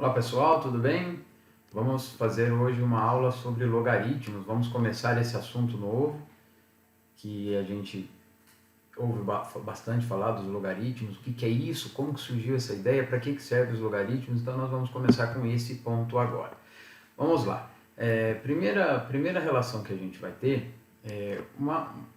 Olá pessoal, tudo bem? Vamos fazer hoje uma aula sobre logaritmos. Vamos começar esse assunto novo que a gente ouve bastante falar dos logaritmos. O que é isso? Como que surgiu essa ideia? Para que servem os logaritmos? Então nós vamos começar com esse ponto agora. Vamos lá. Primeira relação que a gente vai ter é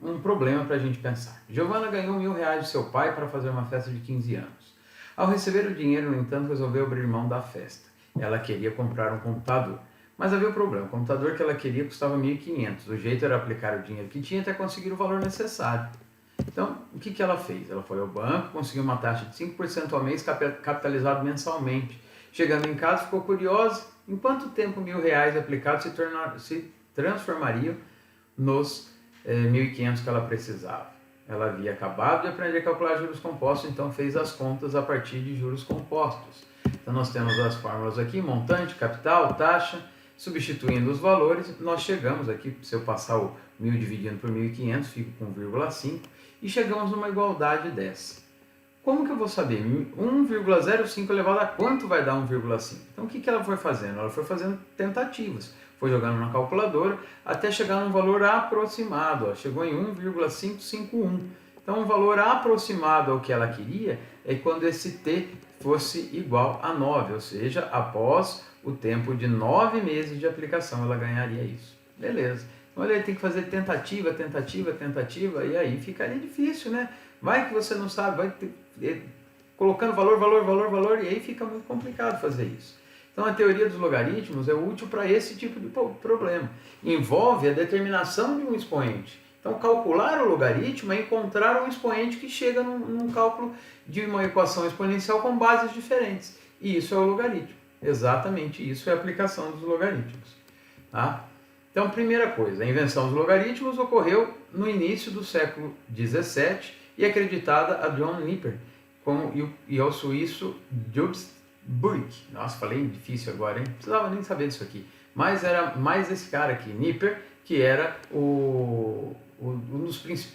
um problema para a gente pensar. Giovana ganhou R$1.000 de seu pai para fazer uma festa de 15 anos. Ao receber o dinheiro, no entanto, resolveu abrir mão da festa. Ela queria comprar um computador. Mas havia um problema. O computador que ela queria custava R$1.500. O jeito era aplicar o dinheiro que tinha até conseguir o valor necessário. Então, o que ela fez? Ela foi ao banco, conseguiu uma taxa de 5% ao mês, capitalizado mensalmente. Chegando em casa, ficou curiosa em quanto tempo R$1.000 aplicados se transformariam nos 1.500 que ela precisava. Ela havia acabado de aprender a calcular juros compostos, então fez as contas a partir de juros compostos. Então nós temos as fórmulas aqui, montante, capital, taxa, substituindo os valores, nós chegamos aqui, se eu passar o 1.000 dividindo por 1.500, fico com 1,5 e chegamos numa igualdade dessa. Como que eu vou saber? 1,05 elevado a quanto vai dar 1,5? Então o que ela foi fazendo? Ela foi fazendo tentativas. Foi jogando na calculadora até chegar num valor aproximado. Ó. Chegou em 1,551. Então um valor aproximado ao que ela queria é quando esse t fosse igual a 9. Ou seja, após o tempo de 9 meses de aplicação ela ganharia isso. Beleza. Então ele tem que fazer tentativa, e aí ficaria difícil, né? Vai que você não sabe, vai colocando valor, e aí fica muito complicado fazer isso. Então a teoria dos logaritmos é útil para esse tipo de problema. Envolve a determinação de um expoente. Então calcular o logaritmo é encontrar um expoente que chega num cálculo de uma equação exponencial com bases diferentes. E isso é o logaritmo. Exatamente isso é a aplicação dos logaritmos. Tá? Então, primeira coisa, a invenção dos logaritmos ocorreu no início do século XVII e acreditada a John Napier e ao suíço Jules Burke. Nossa, falei difícil agora, hein? Não precisava nem saber disso aqui. Mas era mais esse cara aqui, Napier, que era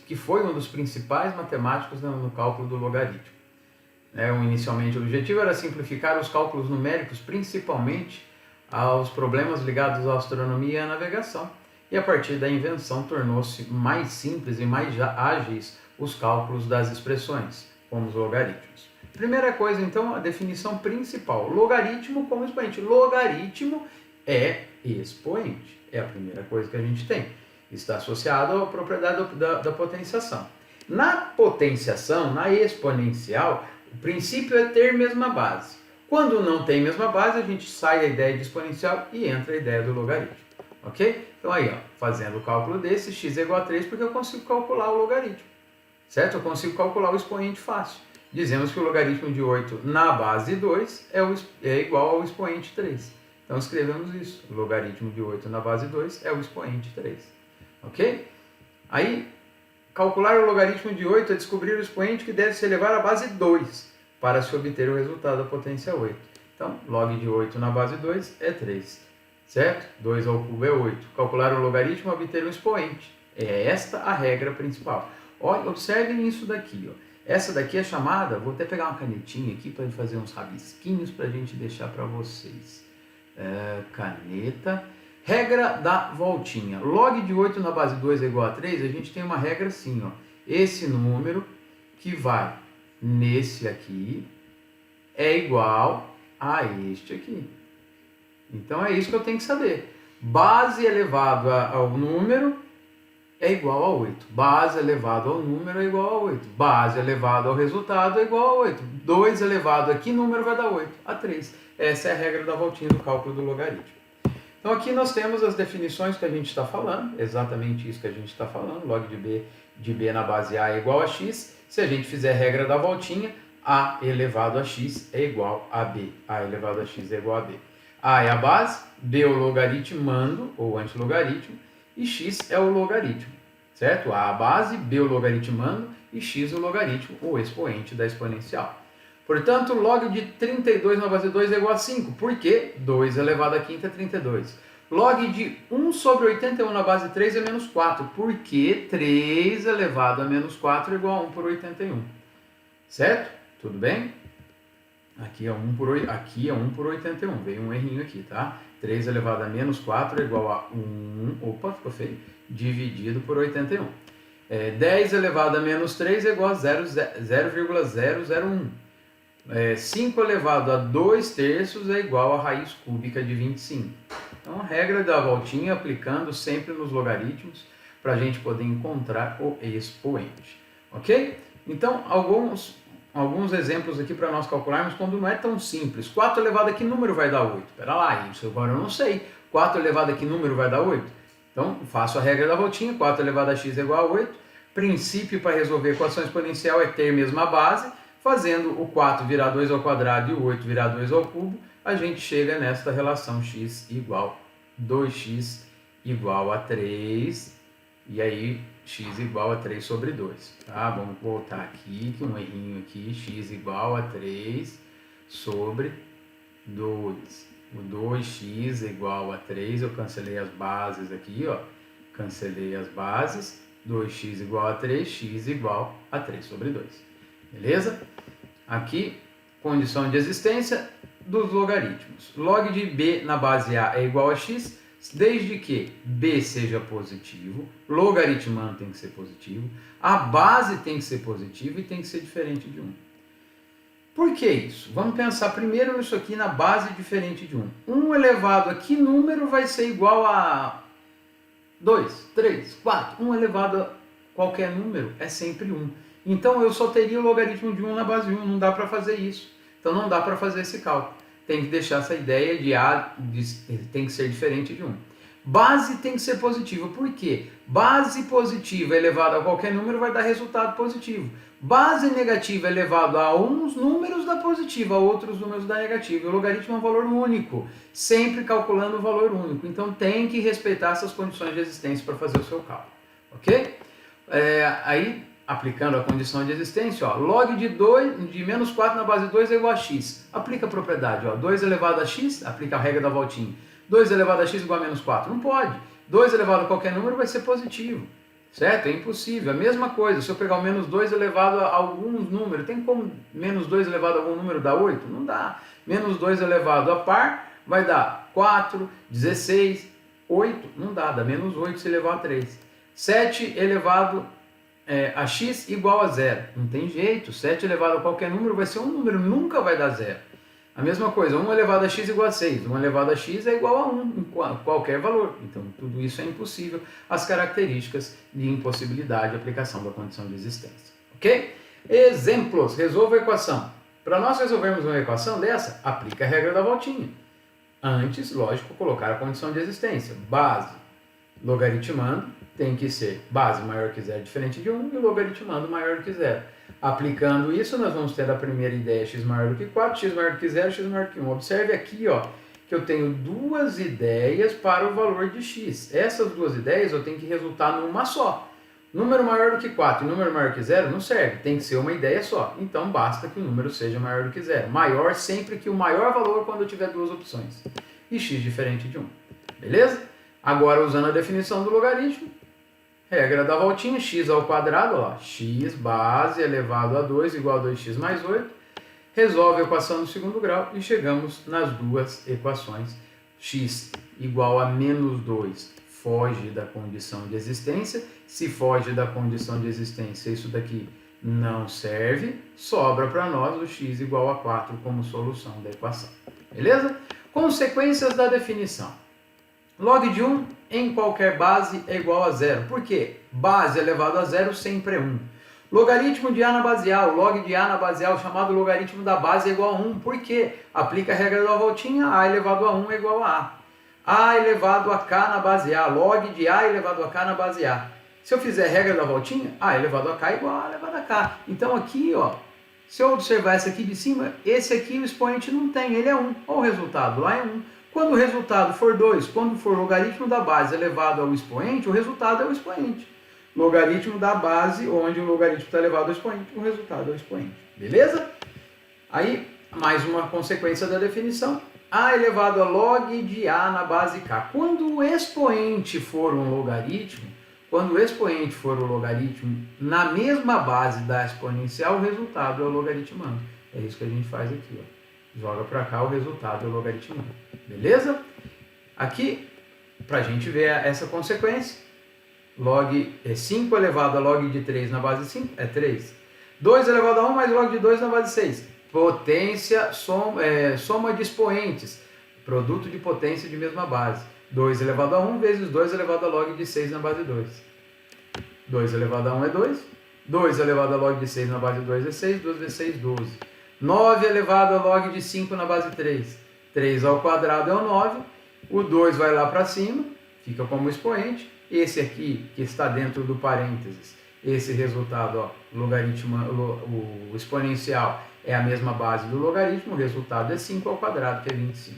que foi um dos principais matemáticos no cálculo do logaritmo. Inicialmente o objetivo era simplificar os cálculos numéricos, principalmente aos problemas ligados à astronomia e à navegação. E a partir da invenção tornou-se mais simples e mais ágeis os cálculos das expressões, como os logaritmos. Primeira coisa, então, a definição principal. Logaritmo como expoente. Logaritmo é expoente. É a primeira coisa que a gente tem. Está associado à propriedade da potenciação. Na potenciação, na exponencial, o princípio é ter mesma base. Quando não tem mesma base, a gente sai da ideia de exponencial e entra a ideia do logaritmo. Ok? Então aí, ó, fazendo o cálculo desse, x é igual a 3, porque eu consigo calcular o logaritmo. Certo? Eu consigo calcular o expoente fácil. Dizemos que o logaritmo de 8 na base 2 é igual ao expoente 3. Então escrevemos isso. O logaritmo de 8 na base 2 é o expoente 3. Ok? Aí, calcular o logaritmo de 8 é descobrir o expoente que deve se elevar à base 2 para se obter o resultado da potência 8. Então, log de 8 na base 2 é 3. Certo? 2 ao cubo é 8. Calcular o logaritmo é obter um expoente. É esta a regra principal. Olha, observem isso daqui. Ó. Essa daqui é chamada, vou até pegar uma canetinha aqui para fazer uns rabisquinhos para a gente deixar para vocês. Caneta. Regra da voltinha. Log de 8 na base 2 é igual a 3, a gente tem uma regra assim. Ó. Esse número que vai nesse aqui é igual a este aqui. Então é isso que eu tenho que saber. Base elevado ao número é igual a 8. Base elevado ao número é igual a 8. Base elevado ao resultado é igual a 8. 2 elevado a que número vai dar 8? A 3. Essa é a regra da voltinha do cálculo do logaritmo. Então aqui nós temos as definições que a gente está falando, exatamente isso que a gente está falando, log de b na base a é igual a x. Se a gente fizer a regra da voltinha, a elevado a x é igual a b. A elevado a x é igual a b. A é a base, b é o logaritmando, ou antilogaritmo, e x é o logaritmo, certo? A base, b o logaritmando, e x o logaritmo, o expoente da exponencial. Portanto, log de 32 na base 2 é igual a 5, porque 2 elevado a quinta é 32. Log de 1 sobre 81 na base 3 é menos 4, porque 3 elevado a menos 4 é igual a 1 por 81. Certo? Tudo bem? aqui é 1 por 81, veio um errinho aqui, tá? 3 elevado a menos 4 é igual a 1, opa, ficou feio, dividido por 81. 10 elevado a menos 3 é igual a 0,001. 5 elevado a 2 terços é igual a raiz cúbica de 25. Então, a regra da voltinha aplicando sempre nos logaritmos para a gente poder encontrar o expoente. Ok? Então, alguns exemplos aqui para nós calcularmos quando não é tão simples. 4 elevado a que número vai dar 8? Espera lá, isso agora eu não sei. 4 elevado a que número vai dar 8? Então, faço a regra da voltinha, 4 elevado a x é igual a 8. Princípio para resolver equação exponencial é ter mesma base. Fazendo o 4 virar 2 ao quadrado e o 8 virar 2 ao cubo, a gente chega nesta relação x igual 2x igual a 3. E aí, x igual a 3 sobre 2. Tá? Vamos voltar aqui, que um errinho aqui, x igual a 3 sobre 2. O 2x igual a 3, eu cancelei as bases aqui, ó. Cancelei as bases, 2x igual a 3, x igual a 3 sobre 2. Beleza? Aqui, condição de existência dos logaritmos. Log de b na base a é igual a x, desde que b seja positivo, logaritmando tem que ser positivo, a base tem que ser positiva e tem que ser diferente de 1. Por que isso? Vamos pensar primeiro nisso aqui na base diferente de 1. 1 elevado a que número vai ser igual a 2, 3, 4? 1 elevado a qualquer número é sempre 1. Então eu só teria o logaritmo de 1 na base 1, não dá para fazer isso. Então não dá para fazer esse cálculo. Tem que deixar essa ideia de A tem que ser diferente de 1. Base tem que ser positiva. Por quê? Base positiva elevada a qualquer número vai dar resultado positivo. Base negativa elevada a uns números dá positivo, a outros números dá negativo. O logaritmo é um valor único, sempre calculando o valor único. Então tem que respeitar essas condições de existência para fazer o seu cálculo. Ok? Aí, aplicando a condição de existência, ó, log de menos 4 na base 2 é igual a x. Aplica a propriedade, ó, 2 elevado a x, aplica a regra da voltinha. 2 elevado a x igual a menos 4. Não pode. 2 elevado a qualquer número vai ser positivo. Certo? É impossível. A mesma coisa, se eu pegar o menos 2 elevado a alguns números, tem como menos 2 elevado a algum número dar 8? Não dá. Menos 2 elevado a par vai dar 4, 16, 8. Não dá, dá menos 8 se elevar a 3. 7 elevado a x igual a 0. Não tem jeito. 7 elevado a qualquer número vai ser um número, nunca vai dar 0. A mesma coisa, 1 elevado a x igual a 6. 1 elevado a x é igual a 1 em qualquer valor. Então, tudo isso é impossível. As características de impossibilidade de aplicação da condição de existência. Ok? Exemplos. Resolva a equação. Para nós resolvermos uma equação dessa, aplica a regra da voltinha. Antes, lógico, colocar a condição de existência. Base, logaritmando, tem que ser base maior que 0 diferente de 1 e logaritmando maior que 0. Aplicando isso, nós vamos ter a primeira ideia x maior do que 4, x maior do que 0, x maior do que 1. Observe aqui, ó, que eu tenho duas ideias para o valor de x. Essas duas ideias eu tenho que resultar numa só. Número maior do que 4 e número maior que 0 não serve, tem que ser uma ideia só. Então basta que o número seja maior do que 0. Maior sempre que o maior valor quando eu tiver duas opções. E x diferente de 1. Beleza? Agora, usando a definição do logaritmo, regra da voltinha, x ao quadrado, ó, x base elevado a 2 igual a 2x mais 8. Resolve a equação do segundo grau e chegamos nas duas equações. X igual a menos 2 foge da condição de existência. Se foge da condição de existência, isso daqui não serve. Sobra para nós o x igual a 4 como solução da equação. Beleza? Consequências da definição. Log de 1 em qualquer base é igual a 0. Por quê? Base elevado a 0 sempre é 1. Logaritmo de A na base A, o log de A na base A, o chamado logaritmo da base é igual a 1. Por quê? Aplica a regra da voltinha, A elevado a 1 é igual a A. A elevado a K na base A, log de A elevado a K na base A. Se eu fizer a regra da voltinha, A elevado a K é igual a A elevado a K. Então aqui, ó, se eu observar esse aqui de cima, esse aqui o expoente não tem, ele é 1. Olha o resultado, lá é 1. Quando o resultado for 2, quando for logaritmo da base elevado ao expoente, o resultado é o expoente. Logaritmo da base, onde o logaritmo está elevado ao expoente, o resultado é o expoente. Beleza? Aí, mais uma consequência da definição. A elevado a log de A na base K. Quando o expoente for um logaritmo, na mesma base da exponencial, o resultado é o logaritmando. É isso que a gente faz aqui, ó. joga para cá, o resultado é o logaritmo 1. Beleza? Aqui, para a gente ver essa consequência, log 5 elevado a log de 3 na base 5 é 3. 2 elevado a 1 mais log de 2 na base 6. Potência, soma de expoentes. Produto de potência de mesma base. 2 elevado a 1 vezes 2 elevado a log de 6 na base 2. 2 elevado a 1 é 2. 2 elevado a log de 6 na base 2 é 6. 2 vezes 6, 12. 9 elevado a log de 5 na base 3. 3 ao quadrado é o 9. O 2 vai lá para cima, fica como expoente. Esse aqui, que está dentro do parênteses, esse resultado, ó, logaritmo, o exponencial é a mesma base do logaritmo, o resultado é 5 ao quadrado, que é 25.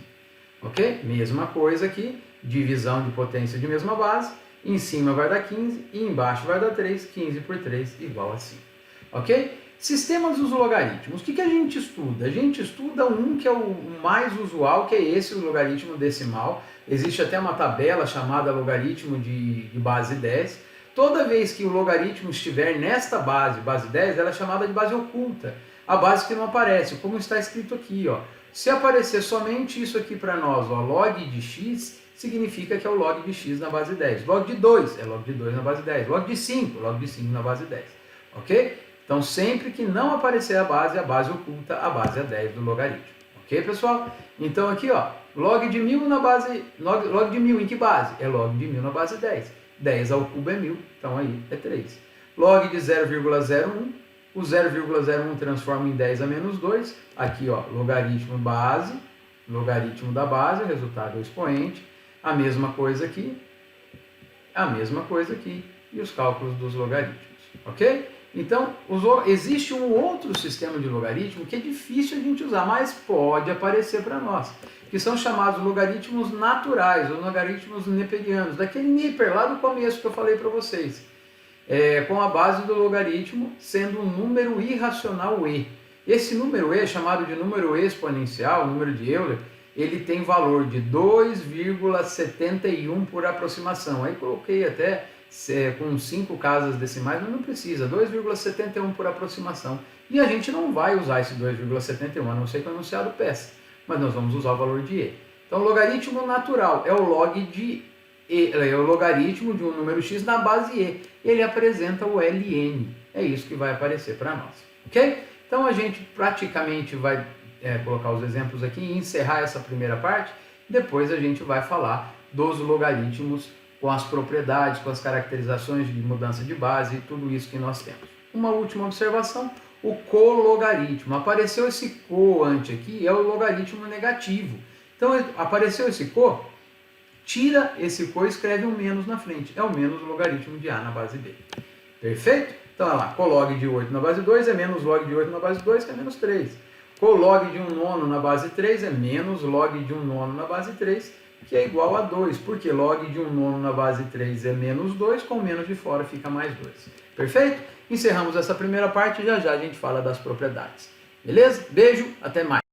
Ok? Mesma coisa aqui, divisão de potência de mesma base, em cima vai dar 15 e embaixo vai dar 3, 15 por 3 igual a 5. Ok? Sistemas dos logaritmos. O que a gente estuda? A gente estuda um que é o mais usual, que é esse, o logaritmo decimal. Existe até uma tabela chamada logaritmo de base 10. Toda vez que o logaritmo estiver nesta base, base 10, ela é chamada de base oculta. A base que não aparece, como está escrito aqui, ó. Se aparecer somente isso aqui para nós, ó, log de x, significa que é o log de x na base 10. Log de 2 é log de 2 na base 10. Log de 5 na base 10. Ok? Então, sempre que não aparecer a base oculta, a base é 10 do logaritmo. Ok, pessoal? Então, aqui, ó, log de 1000 na base... Log de 1000 em que base? É log de 1000 na base 10. 10 ao cubo é 1000, então aí é 3. Log de 0,01, o 0,01 transforma em 10 a menos 2. Aqui, ó, logaritmo base, logaritmo da base, o resultado é o expoente. A mesma coisa aqui, e os cálculos dos logaritmos. Ok? Então, existe um outro sistema de logaritmo que é difícil a gente usar, mas pode aparecer para nós, que são chamados logaritmos naturais, ou logaritmos neperianos, daquele Neper lá do começo que eu falei para vocês, com a base do logaritmo sendo um número irracional e. Esse número e, chamado de número exponencial, número de Euler, ele tem valor de 2,71 por aproximação. Aí coloquei até com 5 casas decimais, mas não precisa, 2,71 por aproximação. E a gente não vai usar esse 2,71, a não ser que o enunciado peça, mas nós vamos usar o valor de e. Então, logaritmo natural é o log de e, é o logaritmo de um número x na base e. Ele apresenta o ln. É isso que vai aparecer para nós. Ok? Então, a gente praticamente vai colocar os exemplos aqui e encerrar essa primeira parte. Depois a gente vai falar dos logaritmos com as propriedades, com as caracterizações de mudança de base e tudo isso que nós temos. Uma última observação, o cologaritmo. Apareceu esse co ante aqui, é o logaritmo negativo. Então, apareceu esse co, tira esse co e escreve um menos na frente. É o menos logaritmo de A na base B. Perfeito? Então, olha lá, colog de 8 na base 2 é menos log de 8 na base 2, que é menos 3. Colog de 1 nono na base 3 é menos log de 1 nono na base 3, que é igual a 2, porque log de 1 nono na base 3 é menos 2, com menos de fora fica mais 2. Perfeito? Encerramos essa primeira parte e já já a gente fala das propriedades. Beleza? Beijo, até mais.